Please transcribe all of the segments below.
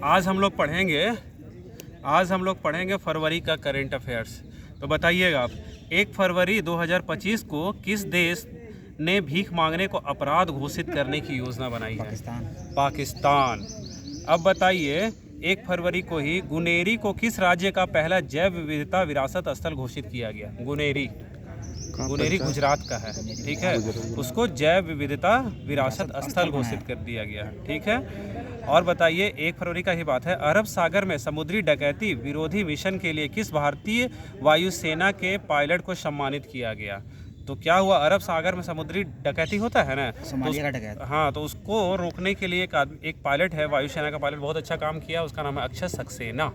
आज हम लोग पढ़ेंगे फरवरी का करंट अफेयर्स। तो बताइएगा आप, 1 फरवरी 2025 को किस देश ने भीख मांगने को अपराध घोषित करने की योजना बनाई है? पाकिस्तान। अब बताइए, 1 फरवरी को ही गुनेरी को किस राज्य का पहला जैव विविधता विरासत स्थल घोषित किया गया? गुनेरी गुजरात का है, ठीक है, उसको जैव विविधता विरासत स्थल घोषित कर दिया गया है, ठीक है। और बताइए, 1 फरवरी का ही बात है, अरब सागर में समुद्री डकैती विरोधी मिशन के लिए किस भारतीय वायुसेना के पायलट को सम्मानित किया गया? तो क्या हुआ, अरब सागर में समुद्री डकैती होता है ना, तो हाँ, तो उसको रोकने के लिए एक पायलट है, वायुसेना का पायलट, बहुत अच्छा काम किया, उसका नाम है अक्षय सक्सेना।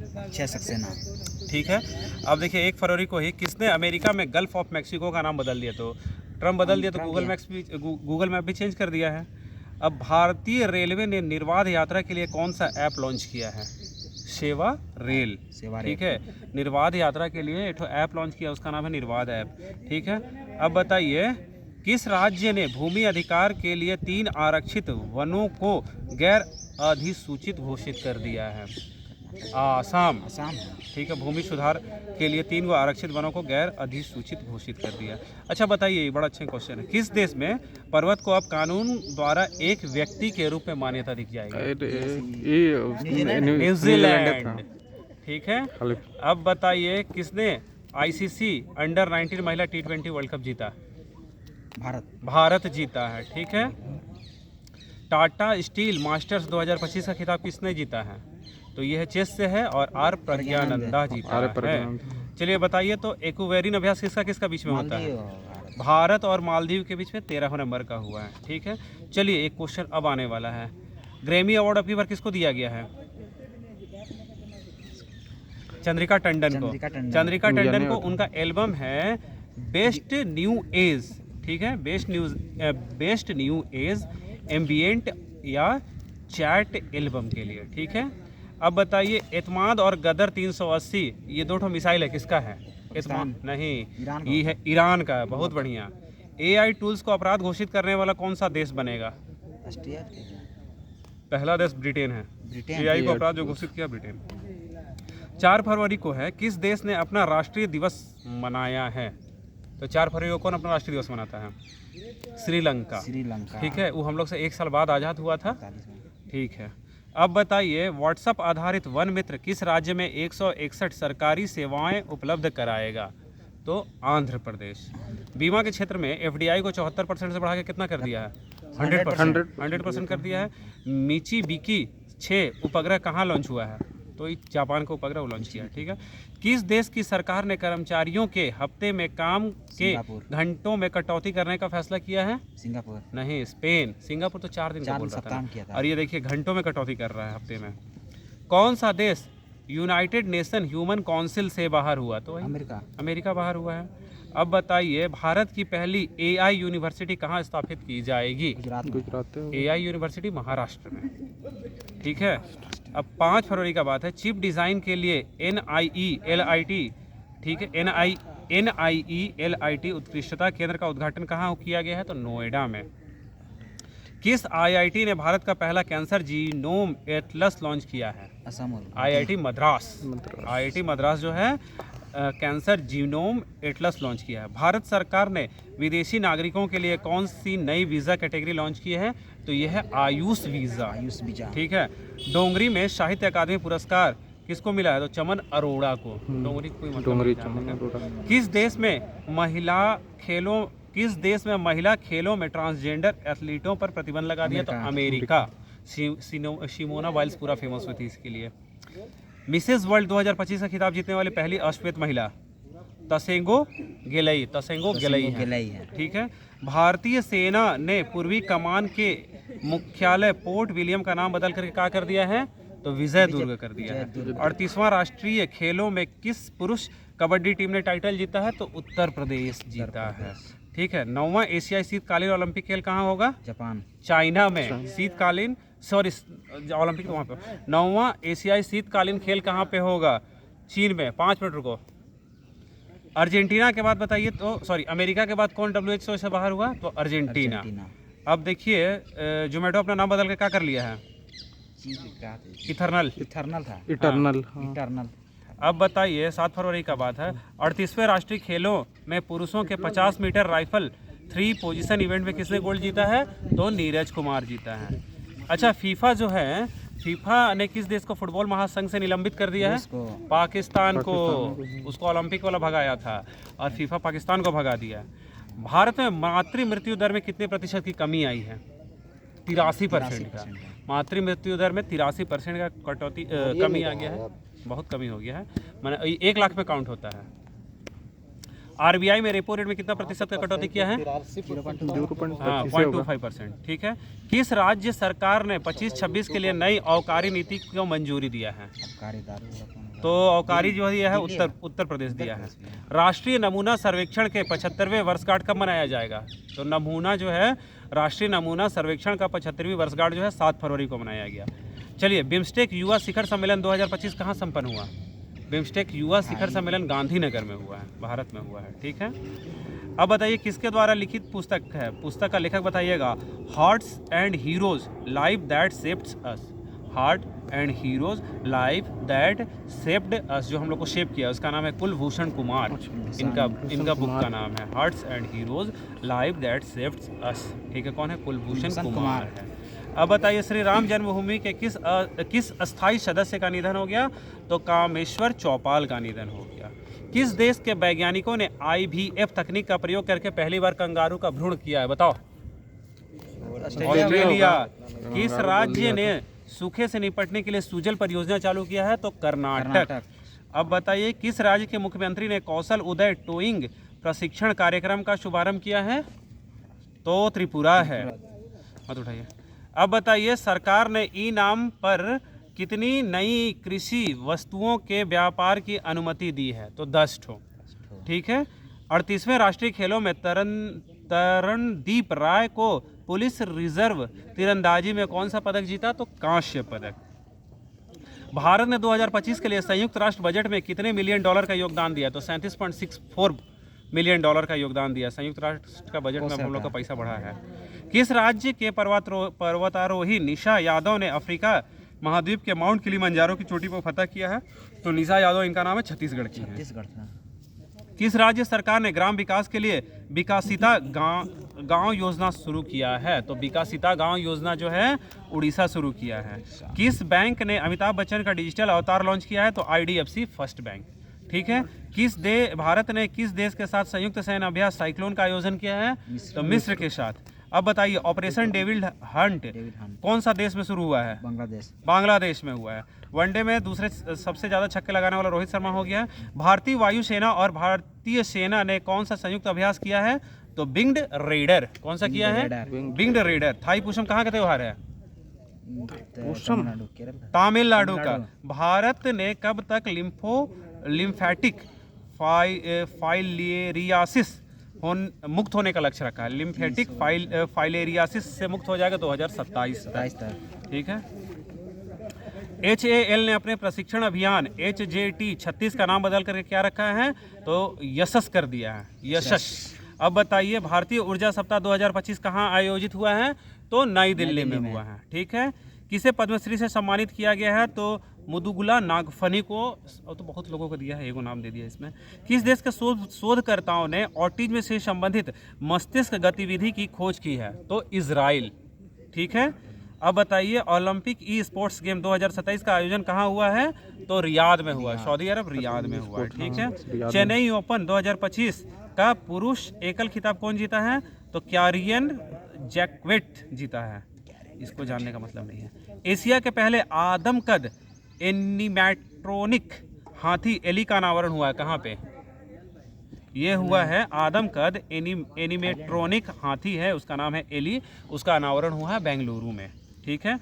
ठीक है। अब देखिए, 1 फरवरी को ही किसने अमेरिका में गल्फ ऑफ मैक्सिको का नाम बदल दिया? तो ट्रम्प बदल दिया, तो गूगल मैप भी चेंज कर दिया है। अब भारतीय रेलवे ने निर्बाध यात्रा के लिए कौन सा ऐप लॉन्च किया है? सेवा रेल, ठीक है। निर्बाध यात्रा के लिए एक ऐप लॉन्च किया, उसका नाम है निर्बाध ऐप, ठीक है। अब बताइए, किस राज्य ने भूमि अधिकार के लिए 3 आरक्षित वनों को गैर अधिसूचित घोषित कर दिया है? आसाम, ठीक है। भूमि सुधार के लिए 3 गो आरक्षित वनों को गैर अधिसूचित घोषित कर दिया। अच्छा बताइए, ये बड़ा अच्छा क्वेश्चन है, किस देश में पर्वत को अब कानून द्वारा एक व्यक्ति के रूप में मान्यता दी जाएगी? न्यूजीलैंड, ठीक है। अब बताइए, किसने ICC अंडर 19 महिला T20 वर्ल्ड कप जीता? भारत जीता है, ठीक है। टाटा स्टील मास्टर्स 2025 का खिताब किसने जीता है? तो यह चेस से है और आर प्रज्ञानंदा जीता है। चलिए बताइए, तो एक्वेरियन अभ्यास किसका बीच में होता है? भारत और मालदीव के बीच में 13 नवंबर का हुआ है, ठीक है। चलिए, एक क्वेश्चन अब आने वाला है, ग्रैमी अवार्ड अब की बार किसको दिया गया है? चंद्रिका टंडन को। उनका एल्बम है बेस्ट न्यू एज, ठीक है, बेस्ट न्यू एज एम्बिएंट या चैट एल्बम के लिए, ठीक है। अब बताइए, एतमाद और गदर 380 ये 2 मिसाइल है, किसका है? एतमाद नहीं, ये है ईरान का। बहुत बढ़िया। AI टूल्स को अपराध घोषित करने वाला कौन सा देश बनेगा? पहला देश ब्रिटेन है। AI को अपराध जो घोषित किया, ब्रिटेन। 4 फरवरी को है, किस देश ने अपना राष्ट्रीय दिवस मनाया है? तो 4 फरवरी को कौन अपना राष्ट्रीय दिवस मनाता है? श्रीलंका, ठीक है। वो हम लोग से 1 साल बाद आज़ाद हुआ था, ठीक है। अब बताइए, व्हाट्सएप आधारित वन मित्र किस राज्य में 161 सरकारी सेवाएं उपलब्ध कराएगा? तो आंध्र प्रदेश। बीमा के क्षेत्र में FDI को 74% से बढ़ा के कितना कर दिया है? 100% कर दिया है। मिचिबिकी 6 उपग्रह कहाँ लॉन्च हुआ है? तो जापान का उपग्रह लॉन्च किया, ठीक है। किस देश की सरकार ने कर्मचारियों के हफ्ते में काम के घंटों में कटौती करने का फैसला किया है? सिंगापुर नहीं, स्पेन। सिंगापुर तो 4 दिन का बोल रहा था, और ये देखिए घंटों में कटौती कर रहा है हफ्ते में। कौन सा देश यूनाइटेड नेशन ह्यूमन काउंसिल से बाहर हुआ? तो अमेरिका बाहर हुआ है। अब बताइए, भारत की पहली AI यूनिवर्सिटी कहाँ स्थापित की जाएगी? गुजरात। AI यूनिवर्सिटी महाराष्ट्र में, ठीक है। अब 5 फरवरी का बात है, चिप डिज़ाइन के लिए NIE-LIT, ठीक है, NIE-LIT उत्कृष्टता केंद्र का उद्घाटन कहाँ किया गया है? तो नोएडा में। किस IIT ने भारत का पहला कैंसर जीनोम एटलस लॉन्च किया है? IIT मद्रास जो है कैंसर जीनोम एटलस लॉन्च किया है। भारत सरकार ने विदेशी नागरिकों के लिए कौन सी नई वीज़ा कैटेगरी लॉन्च की है? तो यह है आयुष वीज़ा, ठीक है। डोंगरी में साहित्य अकादमी पुरस्कार किसको मिला है? तो चमन अरोड़ा को। डोंगरी कोई मतलब। किस देश में महिला खेलों में ट्रांसजेंडर एथलीटों पर प्रतिबंध लगा दिया? तो अमेरिका। सिमोना बाइल्स पूरा फेमस हुई थी इसके लिए। मिसेस वर्ल्ड 2025 का खिताब जीतने वाली पहली अश्वेत महिला तसेंगो गेलई है, ठीक है। भारतीय सेना ने पूर्वी कमान के मुख्यालय पोर्ट विलियम का नाम बदल करके क्या कर दिया है? तो विजय दुर्ग कर दिया है। 38वां राष्ट्रीय खेलों में किस पुरुष कबड्डी टीम ने टाइटल जीता है? तो उत्तर प्रदेश जीता है, ठीक है। 9वां एशियाई शीतकालीन ओलंपिक खेल कहाँ होगा? जापान, चाइना में। शीतकालीन ओलंपिक वहाँ पे। 9वां एशियाई शीतकालीन खेल कहाँ पे होगा? चीन में। 5 मिनट रुको। अर्जेंटीना के बाद बताइए, तो अमेरिका के बाद कौन WHO से बाहर हुआ? तो अर्जेंटीना। अब देखिए, जोमेटो अपना नाम बदल के क्या कर लिया है? इथरनल इटरनल था। इटरनल। इटरनल। अब बताइए 7 फरवरी का बात है, 38वें राष्ट्रीय खेलों में पुरुषों के 50 मीटर राइफल 3 पोजीशन इवेंट में किसने गोल्ड जीता है? तो नीरज कुमार जीता है। अच्छा, फीफा जो है, फीफा ने किस देश को फुटबॉल महासंघ से निलंबित कर दिया है? पाकिस्तान को। उसको ओलंपिक वाला भगाया था और फीफा पाकिस्तान को भगा दिया। भारत में मातृ मृत्यु दर में कितने प्रतिशत की कमी आई है? 83% का। मातृ मृत्यु दर में 83% का कटौती कमी आ गया है, बहुत कमी हो गया है, माने 1 लाख में काउंट होता है। आरबीआई में रेपो रेट में कितना प्रतिशत का कटौती किया है? 0.25%। ठीक है। किस राज्य सरकार ने 25-26 के लिए नई अबकारी नीति को मंजूरी दिया है? तो अबकारी जो है उत्तर प्रदेश दिया है। राष्ट्रीय नमूना सर्वेक्षण के 75वें वर्षगांठ कब मनाया जाएगा? तो नमूना जो है, राष्ट्रीय नमूना सर्वेक्षण का 75वीं वर्षगांठ जो है 7 फरवरी को मनाया गया। चलिए, बिम्स्टेक युवा शिखर सम्मेलन 2025 कहाँ संपन्न हुआ? बिम्स्टेक युवा शिखर सम्मेलन गांधीनगर में हुआ है, भारत में हुआ है। ठीक है। अब बताइए किसके द्वारा लिखित पुस्तक है? पुस्तक का लेखक बताइएगा। Hearts and heroes life that shaped us. Heart and heroes life that shaped us, जो हम लोग को शेप किया, उसका नाम है कुलभूषण कुमार। इनका बुक का नाम है hearts and heroes life that shaped us. ठीक है, कौन है? कुलभूषण कुमार है। अब बताइए श्री राम जन्मभूमि के किस अस्थायी सदस्य का निधन हो गया? तो कामेश्वर चौपाल का निधन हो गया। किस देश के वैज्ञानिकों ने IVF तकनीक का प्रयोग करके पहली बार कंगारू का भ्रूण किया है? बताओ। ऑस्ट्रेलिया। किस राज्य ने सूखे से निपटने के लिए सुजल परियोजना चालू किया है? तो कर्नाटक। अब बताइए किस राज्य के मुख्यमंत्री ने कौशल उदय टोइंग प्रशिक्षण कार्यक्रम का शुभारंभ किया है? तो त्रिपुरा है। मत उठाइए। अब बताइए सरकार ने ई नाम पर कितनी नई कृषि वस्तुओं के व्यापार की अनुमति दी है? तो 10 ठो। ठीक है। 38वें राष्ट्रीय खेलों में तरणदीप राय को पुलिस रिजर्व तीरंदाजी में कौन सा पदक जीता? तो कांस्य पदक। भारत ने 2025 के लिए संयुक्त राष्ट्र बजट में कितने मिलियन डॉलर का योगदान दिया? तो 37.64 मिलियन डॉलर का योगदान दिया। संयुक्त राष्ट्र का बजट में हम लोग का पैसा बढ़ा है। किस राज्य के पर्वतारोही निशा यादव ने अफ्रीका महाद्वीप के माउंट किलिमंजारो की चोटी पर फतह किया है? तो निशा यादव, इनका नाम है, छत्तीसगढ़ की है। किस राज्य सरकार ने ग्राम विकास के लिए विकासिता गांव योजना शुरू किया है? तो विकासिता गांव योजना जो है उड़ीसा शुरू किया है। किस बैंक ने अमिताभ बच्चन का डिजिटल अवतार लॉन्च किया है? तो IDFC फर्स्ट बैंक। ठीक है। भारत ने किस देश के साथ संयुक्त सैन्य अभ्यास साइक्लोन का आयोजन किया है? तो मिस्र के साथ। अब बताइए ऑपरेशन डेविड हंट कौन सा देश में शुरू हुआ है? बांग्लादेश में हुआ है। वनडे में दूसरे सबसे ज़्यादा छक्के लगाने वाला रोहित शर्मा हो गया है। भारतीय वायुसेना और भारतीय सेना ने कौन सा संयुक्त अभ्यास किया है? तो विंग्ड रेडर। कौन सा किया है? Winged raider. थाई पुषम कहाँ का त्यौहार है? तमिलनाडु का। भारत ने कब तक लिम्फेटिक फाइलेरियासिस मुक्त होने का लक्ष्य रखा है? लिम्फेटिक फाइलेरियासिस से मुक्त हो जाएगा 2027 तक। ठीक है। HAL ने अपने प्रशिक्षण अभियान HJT 36 का नाम बदल करके क्या रखा है? तो यशस कर दिया है, यशस। अब बताइए भारतीय ऊर्जा सप्ताह 2025 कहाँ आयोजित हुआ है? तो नई दिल्ली में हुआ है। ठीक है। किसे पद्मश्री से सम्मानित किया गया है? तो मुदुगला नागफनी को, तो बहुत लोगों को दिया है, एगो नाम दे दिया इसमें। किस देश के शोधकर्ताओं ने ऑटिज्म से संबंधित मस्तिष्क गतिविधि की खोज की है? तो इजराइल। ठीक है। अब बताइए ओलंपिक ई स्पोर्ट्स गेम 2027 का आयोजन कहाँ हुआ है? तो रियाद में हुआ है, सऊदी अरब रियाद में हुआ है। ठीक है। चेन्नई ओपन 2025 का पुरुष एकल खिताब कौन जीता है? तो कैरियन जैक्वेट जीता है। इसको जानने का मतलब नहीं है। एशिया के पहले आदमकद एनिमेट्रॉनिक हाथी एली का अनावरण हुआ है कहाँ पे? ये हुआ है आदमकद एनिमेट्रॉनिक हाथी है, उसका नाम है एली, उसका अनावरण हुआ है बेंगलुरु में। ठीक है।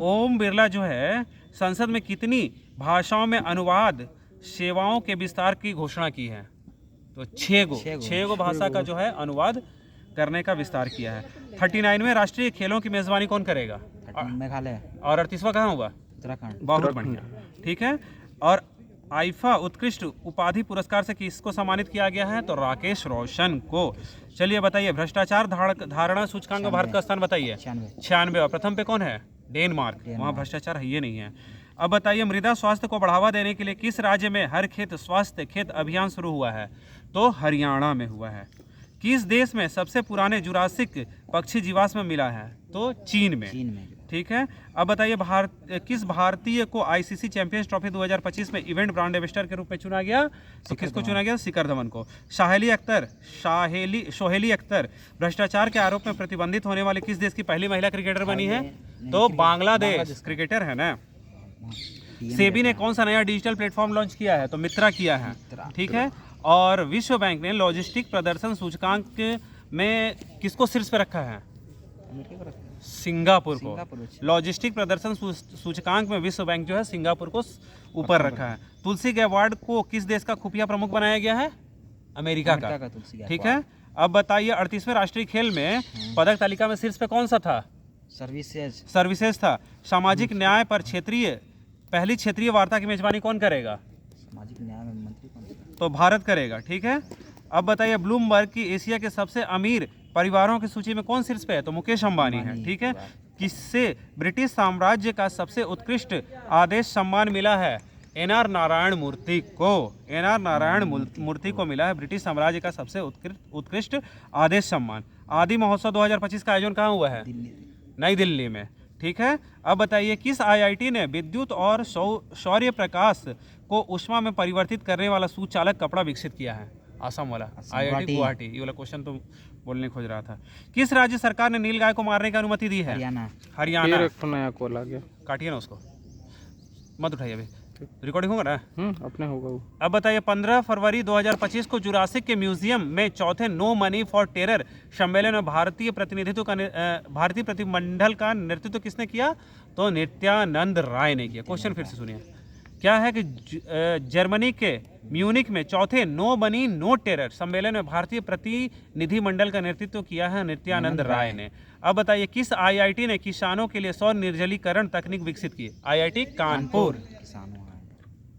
ओम बिरला जो है संसद में कितनी भाषाओं में अनुवाद सेवाओं के विस्तार की घोषणा की है? तो 6 गो भाषा का जो है अनुवाद करने का विस्तार किया है। 39वें राष्ट्रीय खेलों की मेजबानी कौन करेगा? मेघालय। और 38वां कहाँ होगा? उत्तराखंड। बहुत बढ़िया। ठीक है। और आईफा उत्कृष्ट उपाधि पुरस्कार से किसको सम्मानित किया गया है? तो राकेश रोशन को। चलिए बताइए भ्रष्टाचार धारणा सूचकांक में भारत का स्थान बताइए। 96। और प्रथम पे कौन है? डेनमार्क। वहाँ भ्रष्टाचार है ये नहीं है। अब बताइए, मृदा स्वास्थ्य को बढ़ावा देने के लिए किस राज्य में हर खेत स्वास्थ्य खेत अभियान शुरू हुआ है? तो हरियाणा में हुआ है। किस देश में सबसे पुराने जुरासिक पक्षी जीवाश्म मिला है? तो चीन में। ठीक है। अब बताइए, किस भारतीय को आईसीसी चैंपियंस ट्रॉफी 2025 में इवेंट ब्रांड एम्बेसडर के रूप में चुना गया? तो किसको चुना गया? शिखर धवन को। सोहेली अख्तर भ्रष्टाचार के आरोप में प्रतिबंधित होने वाले किस देश की पहली महिला क्रिकेटर बनी है? तो बांग्लादेश क्रिकेटर है ना। सेबी ने कौन सा नया डिजिटल प्लेटफॉर्म लॉन्च किया है? तो मित्रा किया है। ठीक है। और विश्व बैंक ने लॉजिस्टिक प्रदर्शन सूचकांक में किसको शीर्ष पे रखा है? सिंगापुर को। लॉजिस्टिक प्रदर्शन सूचकांक में विश्व बैंक जो है सिंगापुर को ऊपर रखा है। तुलसी गैवार्ड को किस देश का खुफिया प्रमुख बनाया गया है? अमेरिका का। ठीक है। अब बताइए, 38वें राष्ट्रीय खेल में पदक तालिका में शीर्ष पे कौन सा था? सर्विसेज था। सामाजिक न्याय पर पहली क्षेत्रीय वार्ता की मेजबानी कौन करेगा? सामाजिक न्याय मंत्री कौन? तो भारत करेगा। ठीक है। अब बताइए, ब्लूमबर्ग की एशिया के सबसे अमीर परिवारों की सूची में कौन शीर्ष पे है? तो मुकेश अंबानी है। ठीक है। किससे ब्रिटिश साम्राज्य का सबसे उत्कृष्ट आदेश सम्मान मिला है? एनआर नारायण मूर्ति को। एनआर नारायण मूर्ति को मिला है ब्रिटिश साम्राज्य का सबसे उत्कृष्ट आदेश सम्मान। आदि महोत्सव 2025 का आयोजन कहाँ हुआ है? नई दिल्ली में। ठीक है। अब बताइए, किस आईआईटी ने विद्युत और सौर्य प्रकाश को ऊष्मा में परिवर्तित करने वाला सुचालक कपड़ा विकसित किया है? आसाम वाला आईआईटी गुवाहाटी। ये वाला क्वेश्चन तो बोलने खोज रहा था। किस राज्य सरकार ने नीलगाय को मारने की अनुमति दी है? हरियाणा। नया कॉल आ गया, काटिए ना उसको, मत उठाइए, अभी रिकॉर्डिंग होगा ना? अपने होगा वो। अब बताइए, 15 फरवरी 2025 को जुरासिक के म्यूजियम में चौथे नो मनी फॉर टेरर सम्मेलन में भारतीय प्रतिनिधिमंडल का नेतृत्व किसने किया? तो नित्यानंद राय ने किया। क्वेश्चन फिर से सुनिए, क्या है कि जर्मनी के म्यूनिक में चौथे नो मनी नो टेरर सम्मेलन में भारतीय प्रतिनिधिमंडल का नेतृत्व किया है नित्यानंद राय ने। अब बताइए, किस आईआईटी ने किसानों के लिए सौर निर्जलीकरण तकनीक विकसित की? आईआईटी कानपुर।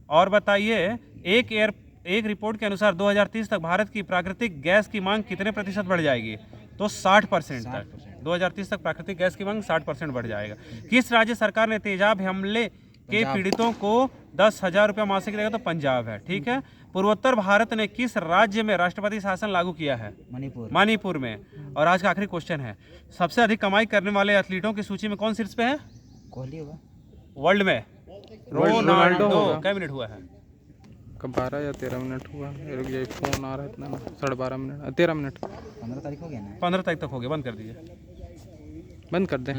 और बताइए, एक रिपोर्ट के अनुसार 2030 तक भारत की प्राकृतिक गैस की मांग कितने प्रतिशत बढ़ जाएगी? तो 60% तक। 2030 तक प्राकृतिक गैस की मांग 60% बढ़ जाएगा। किस राज्य सरकार ने तेजाब हमले के पीड़ितों को 10,000 रुपया मासिक देगा? तो पंजाब है। ठीक है। पूर्वोत्तर भारत ने किस राज्य में राष्ट्रपति शासन लागू किया है? मणिपुर में। और आज का आखिरी क्वेश्चन है, सबसे अधिक कमाई करने वाले एथलीटों की सूची में कौन शीर्ष पे है? कोहली होगा वर्ल्ड में। रोनाल्डो। क्या मिनट हुआ है? 12 या 13 मिनट हुआ। रुक जाइए, फोन आ रहा है इतना ना। 12.5 मिनट 13 मिनट। 15 तारीख हो गया ना? 15 तारीख तक हो गया। बंद कर दीजिए। बंद कर दें।